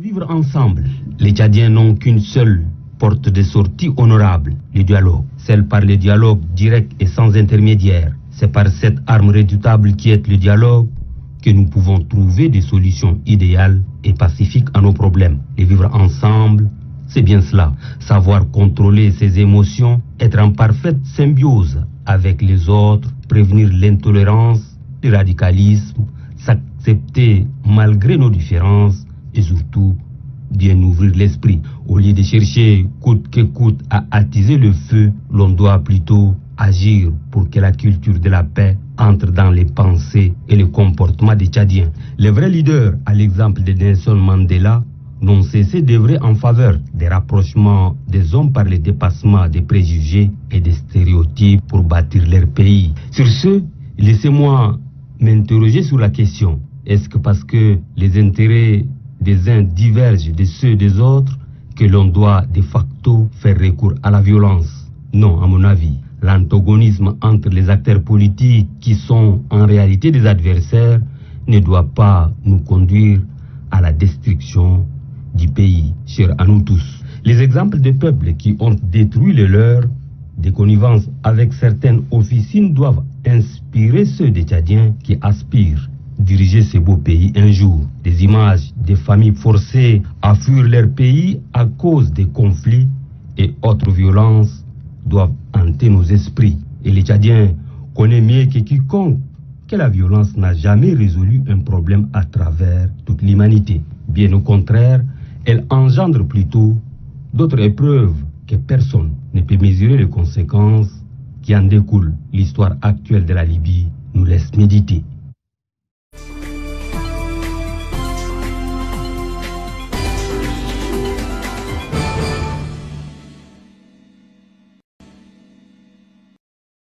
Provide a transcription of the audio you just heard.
Vivre ensemble, les Tchadiens n'ont qu'une seule porte de sortie honorable, le dialogue. Celle par le dialogue direct et sans intermédiaire. C'est par cette arme redoutable qui est le dialogue que nous pouvons trouver des solutions idéales et pacifiques à nos problèmes. Et vivre ensemble, c'est bien cela. Savoir contrôler ses émotions, être en parfaite symbiose avec les autres, prévenir l'intolérance, le radicalisme, s'accepter malgré nos différences et surtout bien ouvrir l'esprit. Au lieu de chercher coûte que coûte à attiser le feu, l'on doit plutôt agir pour que la culture de la paix entre dans les pensées et le comportement des Tchadiens. Les vrais leaders, à l'exemple de Nelson Mandela, n'ont cessé d'œuvrer en faveur des rapprochements des hommes par le dépassement des préjugés et des stéréotypes pour bâtir leur pays. Sur ce, laissez-moi m'interroger sur la question. Est-ce que parce que les intérêts des uns divergent de ceux des autres que l'on doit de facto faire recours à la violence? Non, à mon avis. L'antagonisme entre les acteurs politiques qui sont en réalité des adversaires ne doit pas nous conduire à la destruction du pays, cher à nous tous. Les exemples de peuples qui ont détruit le leur, des connivences avec certaines officines doivent inspirer ceux des Tchadiens qui aspirent diriger ce beau pays un jour. Des images des familles forcées à fuir leur pays à cause des conflits et autres violences doivent hanter nos esprits. Et les Tchadiens connaissent mieux que quiconque que la violence n'a jamais résolu un problème à travers toute l'humanité. Bien au contraire, elle engendre plutôt d'autres épreuves que personne ne peut mesurer les conséquences qui en découlent. L'histoire actuelle de la Libye nous laisse méditer.